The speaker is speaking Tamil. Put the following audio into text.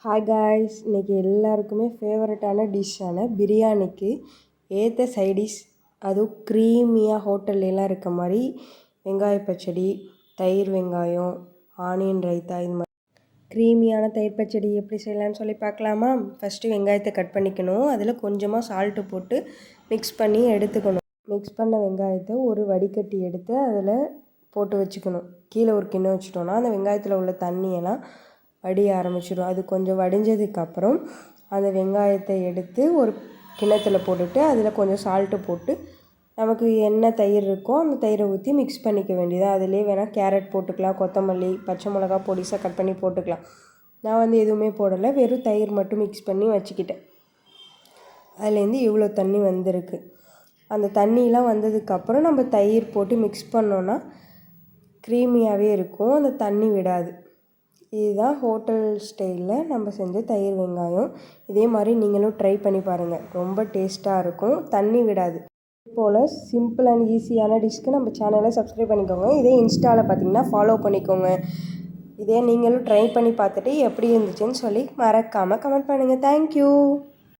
ஹாய் காய்ஸ், இன்றைக்கி எல்லாருக்குமே ஃபேவரட்டான டிஷ்ஷான பிரியாணிக்கு ஏற்ற சைடிஷ், அதுவும் க்ரீமியாக ஹோட்டல்லாம் இருக்க மாதிரி வெங்காய பச்சடி, தயிர் வெங்காயம், ஆனியன் ரைத்தா, இது மாதிரி க்ரீமியான தயிர் பச்சடி எப்படி செய்யலான்னு சொல்லி பார்க்கலாமா? ஃபஸ்ட்டு வெங்காயத்தை கட் பண்ணிக்கணும். அதில் கொஞ்சமாக சால்ட்டு போட்டு மிக்ஸ் பண்ணி எடுத்துக்கணும். மிக்ஸ் பண்ண வெங்காயத்தை ஒரு வடிகட்டி எடுத்து அதில் போட்டு வச்சுக்கணும். கீழே ஒரு கிண்ணம் வச்சுட்டோன்னா அந்த வெங்காயத்தில் உள்ள தண்ணியெல்லாம் வடிய ஆரம்பிச்சிடும். அது கொஞ்சம் வடிஞ்சதுக்கப்புறம் அந்த வெங்காயத்தை எடுத்து ஒரு கிண்ணத்தில் போட்டுட்டு அதில் கொஞ்சம் சால்ட்டு போட்டு நமக்கு என்ன தயிர் இருக்கோ அந்த தயிரை ஊற்றி மிக்ஸ் பண்ணிக்க வேண்டியது. அதிலே வேணால் கேரட் போட்டுக்கலாம், கொத்தமல்லி, பச்சை மிளகா பொடிசாக கட் பண்ணி போட்டுக்கலாம். நான் எதுவுமே போடலை, வெறும் தயிர் மட்டும் மிக்ஸ் பண்ணி வச்சுக்கிட்டேன். அதுலேருந்து இவ்வளோ தண்ணி வந்திருக்கு. அந்த தண்ணியெலாம் வந்ததுக்கப்புறம் நம்ம தயிர் போட்டு மிக்ஸ் பண்ணோன்னா க்ரீமியாகவே இருக்கும், அந்த தண்ணி விடாது. இதுதான் ஹோட்டல் ஸ்டைலில் நம்ம செஞ்ச தயிர் வெங்காயம். இதே மாதிரி நீங்களும் ட்ரை பண்ணி பாருங்கள், ரொம்ப டேஸ்ட்டாக இருக்கும், தண்ணி விடாது. இது போல் சிம்பிள் அண்ட் ஈஸியான டிஷ்க்கு நம்ம சேனலை சப்ஸ்கிரைப் பண்ணிக்கோங்க. இதே இன்ஸ்டாவில் பார்த்தீங்கன்னா ஃபாலோ பண்ணிக்கோங்க. இதே நீங்களும் ட்ரை பண்ணி பார்த்துட்டு எப்படி இருந்துச்சுன்னு சொல்லி மறக்காமல் கமெண்ட் பண்ணுங்கள். தேங்க்யூ.